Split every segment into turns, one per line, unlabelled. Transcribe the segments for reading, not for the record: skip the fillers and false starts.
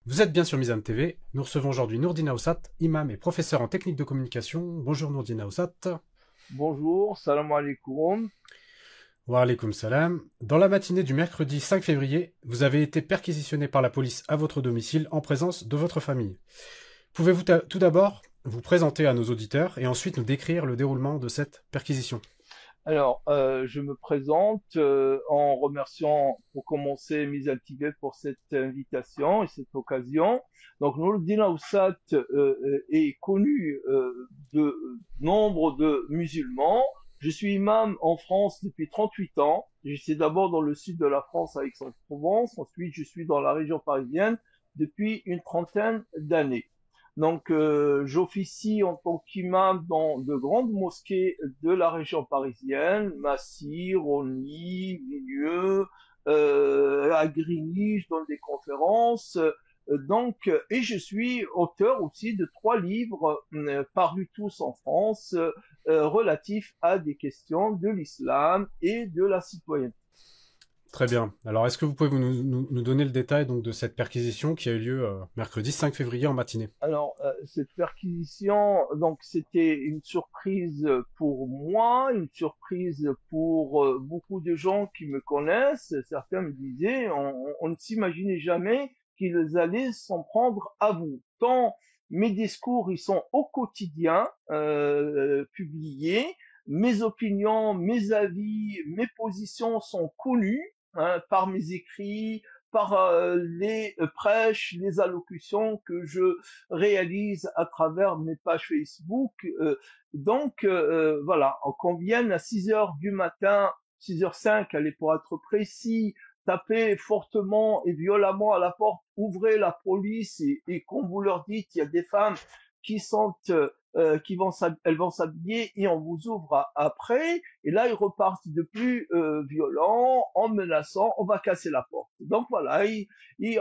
Vous êtes bien sur Mizan TV. Nous recevons aujourd'hui Nourdine Aoussat, imam et professeur en technique de communication. Bonjour Nourdine Aoussat.
Bonjour, salam alaikum.
Wa alaykoum salam. Dans la matinée du mercredi 5 février, vous avez été perquisitionné par la police à votre domicile en présence de votre famille. Pouvez-vous tout d'abord vous présenter à nos auditeurs et ensuite nous décrire le déroulement de cette perquisition?
Je me présente en remerciant pour commencer Mise TV pour cette invitation et cette occasion. Donc, Noureddin Aoussat est connu de nombre de musulmans. Je suis imam en France depuis 38 ans. J'étais d'abord dans le sud de la France à Aix-en-Provence. Ensuite, je suis dans la région parisienne depuis une trentaine d'années. Donc, j'officie en tant qu'imam dans de grandes mosquées de la région parisienne, Massy, Rosny, Villieu, à Grigny, je donne des conférences. Et je suis auteur aussi de 3 livres parus tous en France, relatifs à des questions de l'islam et de la citoyenneté.
Très bien. Alors, est-ce que vous pouvez nous donner le détail donc, de cette perquisition qui a eu lieu mercredi 5 février en matinée?
Cette perquisition, donc c'était une surprise pour moi, une surprise pour beaucoup de gens qui me connaissent. Certains me disaient, on ne s'imaginait jamais qu'ils allaient s'en prendre à vous. Tant mes discours, ils sont au quotidien publiés, mes opinions, mes avis, mes positions sont connues par mes écrits, par les prêches, les allocutions que je réalise à travers mes pages Facebook. Voilà, qu'on vienne à 6 heures du matin, 6h05, allez pour être précis, taper fortement et violemment à la porte, ouvrez la police et qu'on vous leur dit qu'il y a des femmes qui sont elles vont s'habiller et on vous ouvre après et là ils repartent de plus violents en menaçant on va casser la porte. Donc voilà,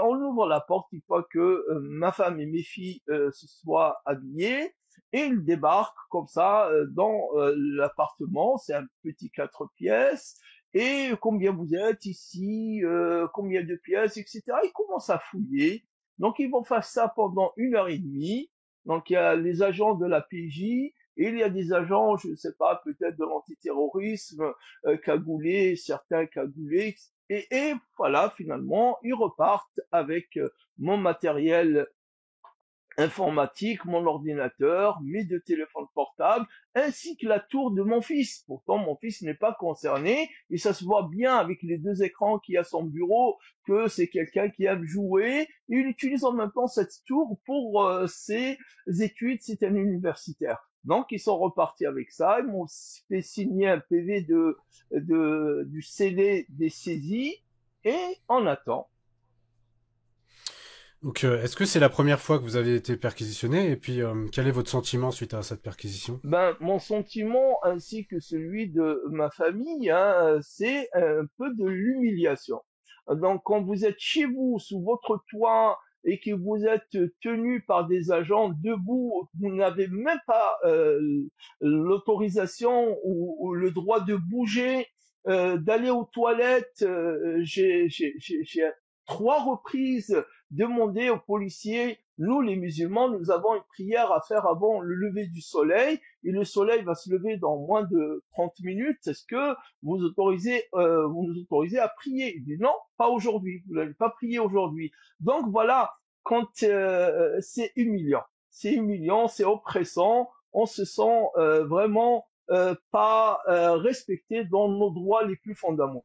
on ouvre la porte une fois que ma femme et mes filles se soient habillées et ils débarquent comme ça dans l'appartement. C'est un petit 4 pièces. Et combien vous êtes ici, combien de pièces, etc. Ils commencent à fouiller. Donc ils vont faire ça pendant 1 heure et demie. Donc il y a les agents de la PJ et il y a des agents, je ne sais pas, peut-être de l'antiterrorisme, cagoulés, certains cagoulés. Et voilà, finalement, ils repartent avec mon matériel informatique, mon ordinateur, mes 2 téléphones portables, ainsi que la tour de mon fils. Pourtant, mon fils n'est pas concerné, et ça se voit bien avec les 2 écrans qu'il y a à son bureau, que c'est quelqu'un qui aime jouer, et il utilise en même temps cette tour pour ses études, c'est un universitaire. Donc, ils sont repartis avec ça, ils m'ont fait signer un PV du scellé des saisies, et on attend.
Donc, est-ce que c'est la première fois que vous avez été perquisitionné? Et puis, quel est votre sentiment suite à cette perquisition?
Ben, mon sentiment ainsi que celui de ma famille, hein, c'est un peu de l'humiliation. Donc, quand vous êtes chez vous, sous votre toit, et que vous êtes tenu par des agents debout, vous n'avez même pas l'autorisation ou le droit de bouger, d'aller aux toilettes. J'ai à 3 reprises demandé aux policiers, nous les musulmans, nous avons une prière à faire avant le lever du soleil, et le soleil va se lever dans moins de 30 minutes. Est-ce que vous nous autorisez à prier? Il dit non, pas aujourd'hui. Vous n'allez pas prier aujourd'hui. Donc voilà, quand c'est humiliant, c'est oppressant. On se sent vraiment pas respecté dans nos droits les plus fondamentaux.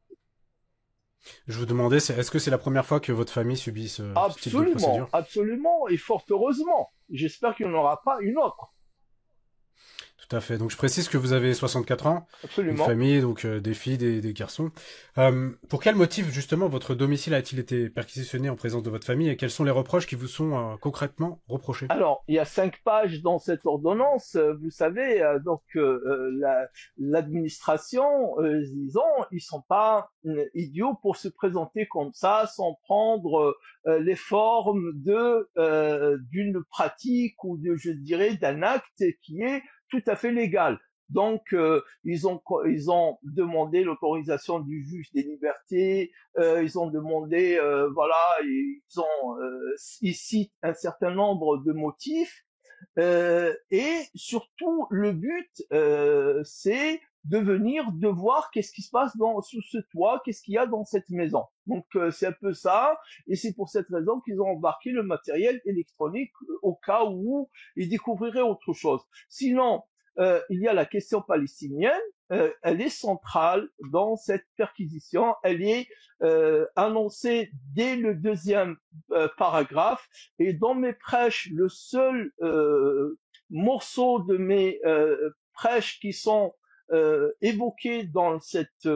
Je vous demandais, est-ce que c'est la première fois que votre famille subit ce type de
Absolument,
procédure?
absolument, et fort heureusement. J'espère qu'il n'y en aura pas une autre.
Tout à fait. Donc je précise que vous avez 64 ans, une
Absolument.
famille, donc des filles, des garçons. Pour quel motif justement votre domicile a-t-il été perquisitionné en présence de votre famille et quels sont les reproches qui vous sont concrètement reprochés?
Alors, il y a 5 pages dans cette ordonnance, vous savez, l'administration, disons, ils sont pas idiots pour se présenter comme ça, sans prendre les formes d'une pratique ou je dirais, d'un acte qui est tout à fait légal. Donc, ils ont demandé l'autorisation du juge des libertés. Ils ont demandé, voilà, ils citent un certain nombre de motifs. Et surtout, le but, c'est de voir qu'est-ce qui se passe sous ce toit, qu'est-ce qu'il y a dans cette maison. Donc, c'est un peu ça, et c'est pour cette raison qu'ils ont embarqué le matériel électronique au cas où ils découvriraient autre chose. Sinon, il y a la question palestinienne. Elle est centrale dans cette perquisition. Elle est annoncée dès le deuxième paragraphe. Et dans mes prêches, le seul morceau de mes prêches qui sont évoqués dans cette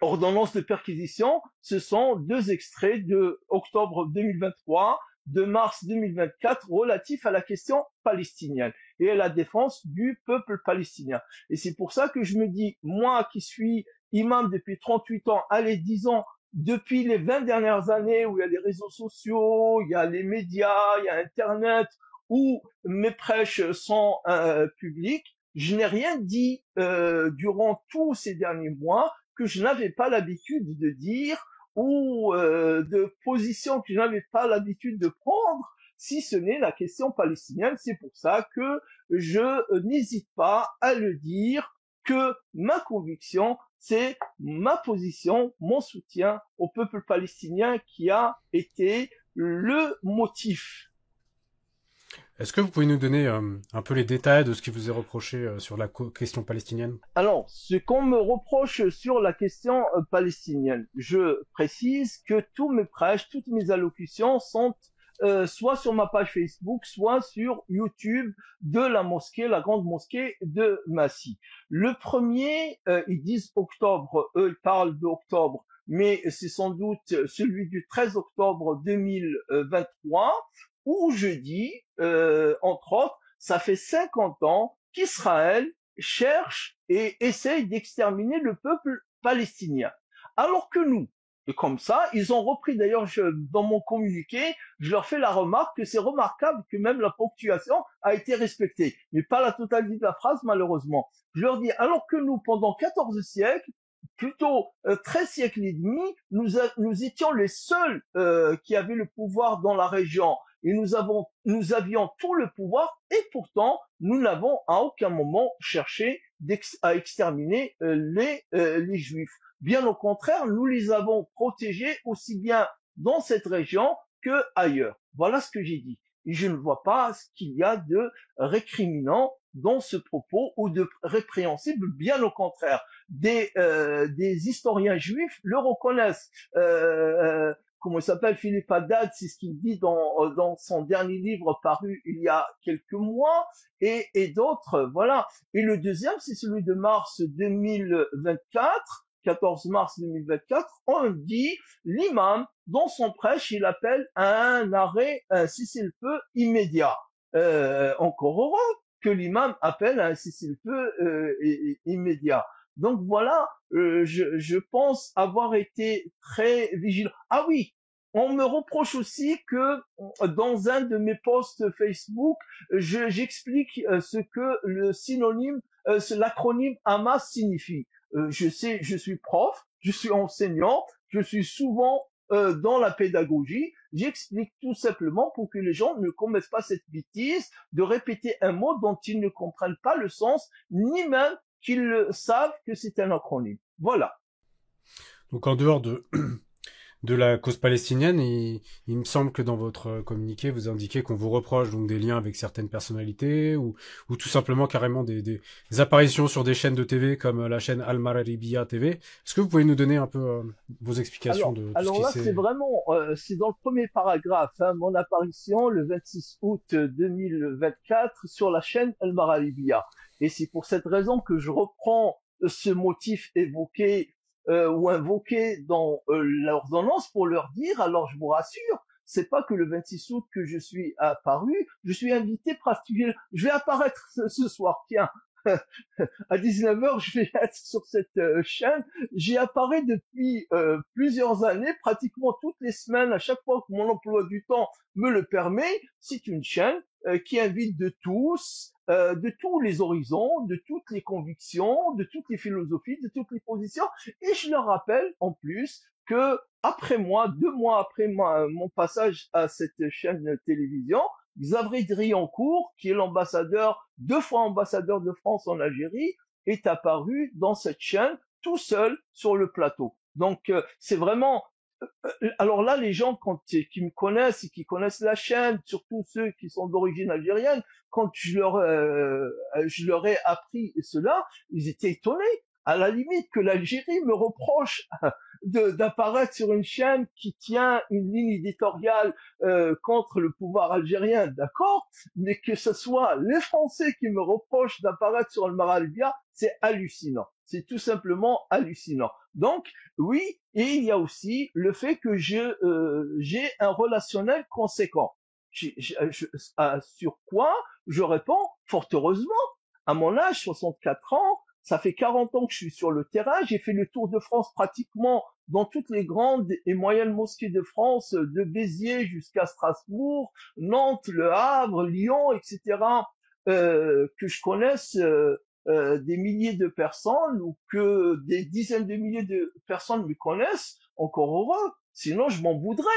ordonnance de perquisition, ce sont deux extraits de octobre 2023, de mars 2024 relatifs à la question palestinienne et à la défense du peuple palestinien. Et c'est pour ça que je me dis, moi qui suis imam depuis 38 ans, allez, disons, depuis les 20 dernières années où il y a les réseaux sociaux, il y a les médias, il y a Internet, où mes prêches sont publics, je n'ai rien dit durant tous ces derniers mois que je n'avais pas l'habitude de dire ou de position que je n'avais pas l'habitude de prendre, si ce n'est la question palestinienne. C'est pour ça que je n'hésite pas à le dire, que ma conviction, c'est ma position, mon soutien au peuple palestinien qui a été le motif.
Est-ce que vous pouvez nous donner un peu les détails de ce qui vous est reproché sur la question palestinienne?
Alors, ce qu'on me reproche sur la question palestinienne, je précise que tous mes prêches, toutes mes allocutions sont soit sur ma page Facebook, soit sur YouTube de la mosquée, la grande mosquée de Massy. Le premier, ils disent octobre, eux ils parlent d'octobre, mais c'est sans doute celui du 13 octobre 2023, où je dis, entre autres, ça fait 50 ans qu'Israël cherche et essaye d'exterminer le peuple palestinien. Alors que nous, et comme ça, ils ont repris d'ailleurs dans mon communiqué, je leur fais la remarque que c'est remarquable que même la ponctuation a été respectée, mais pas la totalité de la phrase malheureusement. Je leur dis, alors que nous, pendant 14 siècles, plutôt 13 siècles et demi, nous étions les seuls qui avaient le pouvoir dans la région et nous avions tout le pouvoir et pourtant nous n'avons à aucun moment cherché à exterminer les Juifs. Bien au contraire, nous les avons protégés aussi bien dans cette région que ailleurs. Voilà ce que j'ai dit. Et je ne vois pas ce qu'il y a de récriminant dans ce propos ou de répréhensible, bien au contraire. Des historiens juifs le reconnaissent. Comment il s'appelle, Philippe Haddad, c'est ce qu'il dit dans son dernier livre paru il y a quelques mois, et d'autres, voilà. Et le deuxième, c'est celui de mars 2024, 14 mars 2024, on dit, l'imam, dans son prêche, il appelle à un arrêt, un cessez-le-feu immédiat. Encore heureux que l'imam appelle à un cessez-le-feu immédiat. Donc voilà, je pense avoir été très vigilant. Ah oui, on me reproche aussi que dans un de mes posts Facebook, j'explique ce que le synonyme, l'acronyme Hamas signifie. Je sais, je suis prof, je suis enseignant, je suis souvent dans la pédagogie. J'explique tout simplement pour que les gens ne commettent pas cette bêtise de répéter un mot dont ils ne comprennent pas le sens, ni même qu'ils savent que c'est un acronyme. Voilà.
Donc en dehors de la cause palestinienne, il me semble que dans votre communiqué, vous indiquez qu'on vous reproche donc des liens avec certaines personnalités ou tout simplement carrément des apparitions sur des chaînes de TV comme la chaîne Al Mararibiya TV. Est-ce que vous pouvez nous donner un peu vos explications de tout ce
Alors
qui
là,
s'est...
c'est vraiment, c'est dans le premier paragraphe, hein, mon apparition le 26 août 2024 sur la chaîne Al Mararibiya. Et c'est pour cette raison que je reprends ce motif évoqué ou invoqué dans l'ordonnance pour leur dire, alors je vous rassure, c'est pas que le 26 août que je suis apparu, je suis invité pratiquement, je vais apparaître ce soir, tiens, à 19h, je vais être sur cette chaîne. J'y apparais depuis plusieurs années, pratiquement toutes les semaines, à chaque fois que mon emploi du temps me le permet. C'est une chaîne qui invite de tous les horizons, de toutes les convictions, de toutes les philosophies, de toutes les positions. Et je leur rappelle en plus que après moi, 2 mois après mon passage à cette chaîne de télévision, Xavier Driancourt, qui est l'ambassadeur, 2 fois ambassadeur de France en Algérie, est apparu dans cette chaîne tout seul sur le plateau. Donc c'est vraiment alors là, les gens qui me connaissent et qui connaissent la chaîne, surtout ceux qui sont d'origine algérienne, quand je leur ai appris cela, ils étaient étonnés. À la limite que l'Algérie me reproche d'apparaître sur une chaîne qui tient une ligne éditoriale contre le pouvoir algérien, d'accord, mais que ce soit les Français qui me reprochent d'apparaître sur le Maralbia, c'est hallucinant. C'est tout simplement hallucinant. Donc, oui, et il y a aussi le fait que j'ai un relationnel conséquent. Sur quoi je réponds fort heureusement. À mon âge, 64 ans, ça fait 40 ans que je suis sur le terrain. J'ai fait le tour de France pratiquement dans toutes les grandes et moyennes mosquées de France, de Béziers jusqu'à Strasbourg, Nantes, Le Havre, Lyon, etc. Que je connaisse des milliers de personnes ou que des dizaines de milliers de personnes me connaissent, encore heureux. Sinon, je m'en voudrais.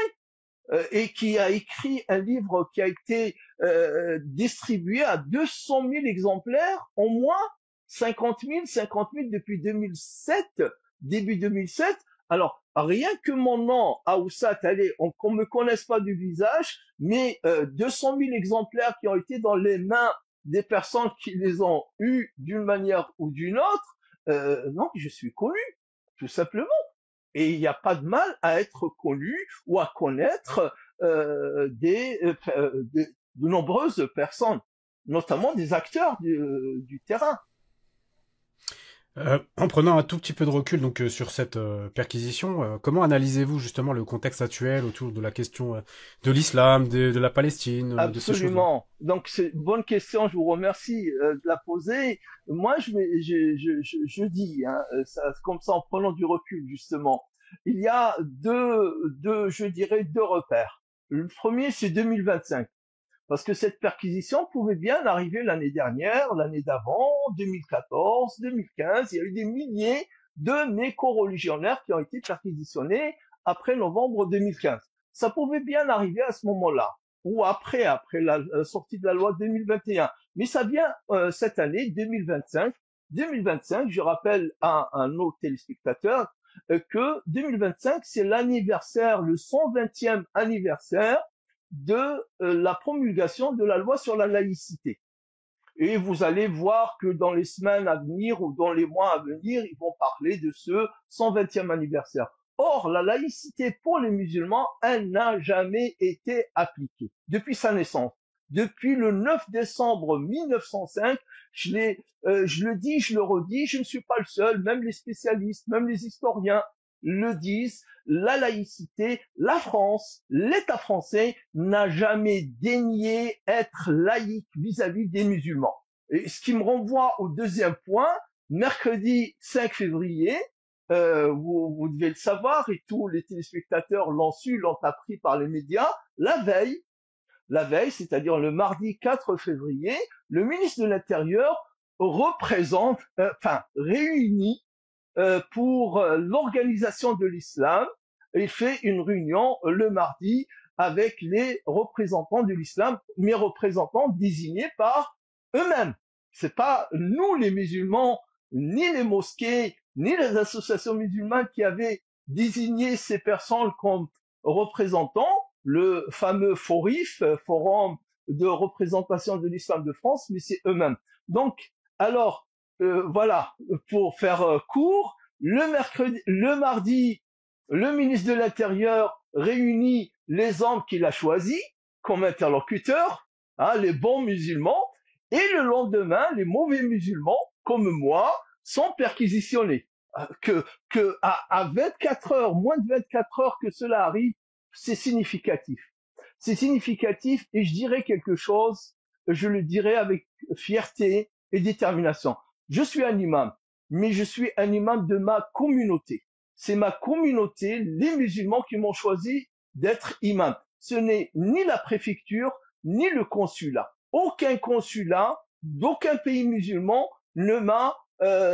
Et qui a écrit un livre qui a été distribué à 200 000 exemplaires, au moins 50 000 depuis 2007, début 2007. Alors, rien que mon nom, Aoussat, allez, qu'on me connaisse pas du visage, mais 200 000 exemplaires qui ont été dans les mains des personnes qui les ont eus d'une manière ou d'une autre, non, je suis connu, tout simplement. Et il n'y a pas de mal à être connu ou à connaître de nombreuses personnes, notamment des acteurs du terrain.
En prenant un tout petit peu de recul donc sur cette perquisition, comment analysez-vous justement le contexte actuel autour de la question de l'islam, de la Palestine, de ces choses-là?
Absolument. Donc c'est une bonne question. Je vous remercie de la poser. Moi, je dis, hein, comme ça, en prenant du recul justement, il y a je dirais, deux repères. Le premier, c'est 2025. Parce que cette perquisition pouvait bien arriver l'année dernière, l'année d'avant, 2014, 2015. Il y a eu des milliers de mes co-religionnaires qui ont été perquisitionnés après novembre 2015. Ça pouvait bien arriver à ce moment-là, ou après la sortie de la loi 2021. Mais ça vient cette année, 2025. 2025, je rappelle à nos téléspectateurs que 2025, c'est l'anniversaire, le 120e anniversaire de la promulgation de la loi sur la laïcité. Et vous allez voir que dans les semaines à venir ou dans les mois à venir, ils vont parler de ce 120e anniversaire. Or, la laïcité pour les musulmans, elle n'a jamais été appliquée depuis sa naissance. Depuis le 9 décembre 1905, je le dis, je le redis, je ne suis pas le seul, même les spécialistes, même les historiens le disent, la laïcité, la France, l'État français n'a jamais daigné être laïque vis-à-vis des musulmans. Et ce qui me renvoie au deuxième point, mercredi 5 février, vous devez le savoir et tous les téléspectateurs l'ont su, l'ont appris par les médias, la veille, c'est-à-dire le mardi 4 février, le ministre de l'Intérieur réunit pour l'organisation de l'islam. Il fait une réunion le mardi avec les représentants de l'islam, mais représentants désignés par eux-mêmes. C'est pas nous les musulmans, ni les mosquées, ni les associations musulmanes qui avaient désigné ces personnes comme représentants, le fameux FORIF, Forum de représentation de l'islam de France, mais c'est eux-mêmes. Donc, alors, voilà, pour faire court, le mardi, le ministre de l'Intérieur réunit les hommes qu'il a choisis comme interlocuteurs, hein, les bons musulmans, et le lendemain, les mauvais musulmans, comme moi, sont perquisitionnés. À 24 heures, moins de 24 heures que cela arrive, c'est significatif. C'est significatif et je dirais quelque chose, je le dirais avec fierté et détermination. Je suis un imam, mais je suis un imam de ma communauté. C'est ma communauté, les musulmans qui m'ont choisi d'être imam. Ce n'est ni la préfecture, ni le consulat. Aucun consulat d'aucun pays musulman ne m'a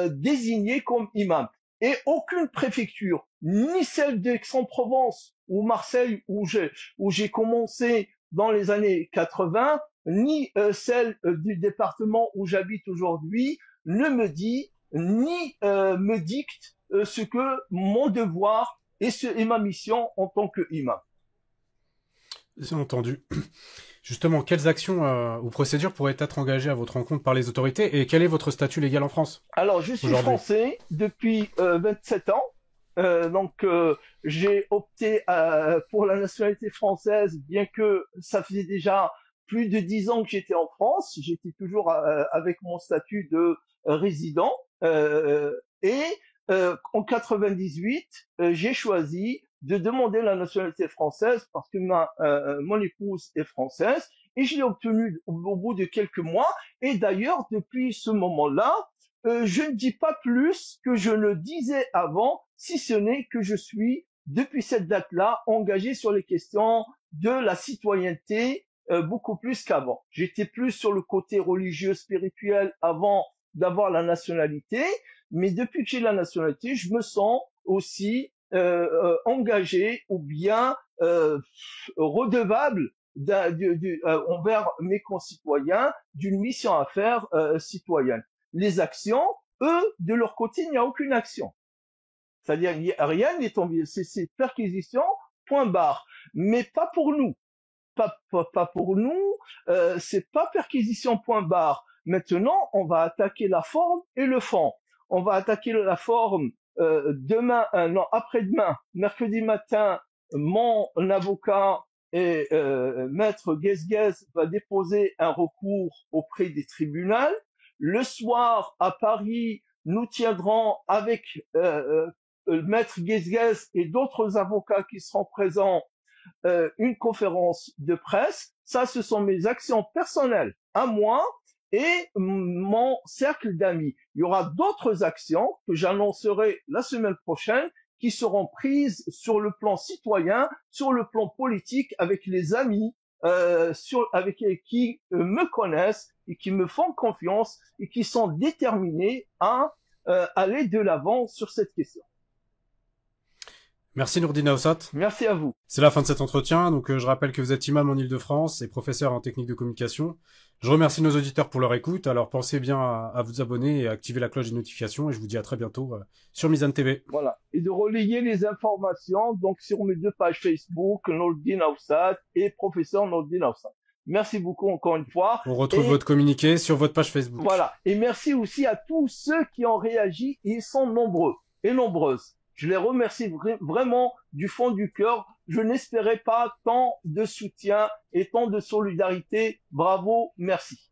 désigné comme imam. Et aucune préfecture, ni celle d'Aix-en-Provence ou Marseille où j'ai commencé dans les années 80, ni celle du département où j'habite aujourd'hui, ne me dit ni me dicte ce que mon devoir et ma mission en tant qu'imam.
C'est entendu. Justement, quelles actions ou procédures pourraient être engagées à votre encontre par les autorités et quel est votre statut légal en France?
Alors, je suis français depuis 27 ans. J'ai opté pour la nationalité française, bien que ça faisait déjà plus de 10 ans que j'étais en France. J'étais toujours avec mon statut de résident. En 98, j'ai choisi de demander la nationalité française parce que mon épouse est française et je l'ai obtenue au bout de quelques mois. Et d'ailleurs, depuis ce moment-là, je ne dis pas plus que je ne disais avant, si ce n'est que je suis, depuis cette date-là, engagé sur les questions de la citoyenneté beaucoup plus qu'avant. J'étais plus sur le côté religieux, spirituel avant d'avoir la nationalité, mais depuis que j'ai la nationalité, je me sens aussi engagé ou bien redevable envers mes concitoyens d'une mission à faire citoyenne. Les actions, eux, de leur côté, il n'y a aucune action. C'est-à-dire, rien n'est tombé. C'est perquisition, point barre. Mais pas pour nous. Pas pour nous. C'est pas perquisition, point barre. Maintenant, on va attaquer la forme et le fond. On va attaquer la forme après-demain, mercredi matin, mon avocat et maître Guesgues va déposer un recours auprès des tribunaux. Le soir, à Paris, nous tiendrons avec maître Guesgues et d'autres avocats qui seront présents une conférence de presse. Ça, ce sont mes actions personnelles à moi et mon cercle d'amis. Il y aura d'autres actions que j'annoncerai la semaine prochaine qui seront prises sur le plan citoyen, sur le plan politique, avec les amis avec qui me connaissent et qui me font confiance et qui sont déterminés à aller de l'avant sur cette question.
Merci Nourdine Aoussat.
Merci à vous.
C'est la fin de cet entretien, donc je rappelle que vous êtes imam en Ile-de-France et professeur en technique de communication. Je remercie nos auditeurs pour leur écoute, alors pensez bien à vous abonner et à activer la cloche des notifications et je vous dis à très bientôt sur Mizan TV.
Voilà, et de relayer les informations donc sur mes deux pages Facebook, Nourdine Aoussat et professeur Nourdine Aoussat. Merci beaucoup encore une fois.
On retrouve votre communiqué sur votre page Facebook.
Voilà, et merci aussi à tous ceux qui ont réagi, ils sont nombreux et nombreuses. Je les remercie vraiment du fond du cœur. Je n'espérais pas tant de soutien et tant de solidarité. Bravo, merci.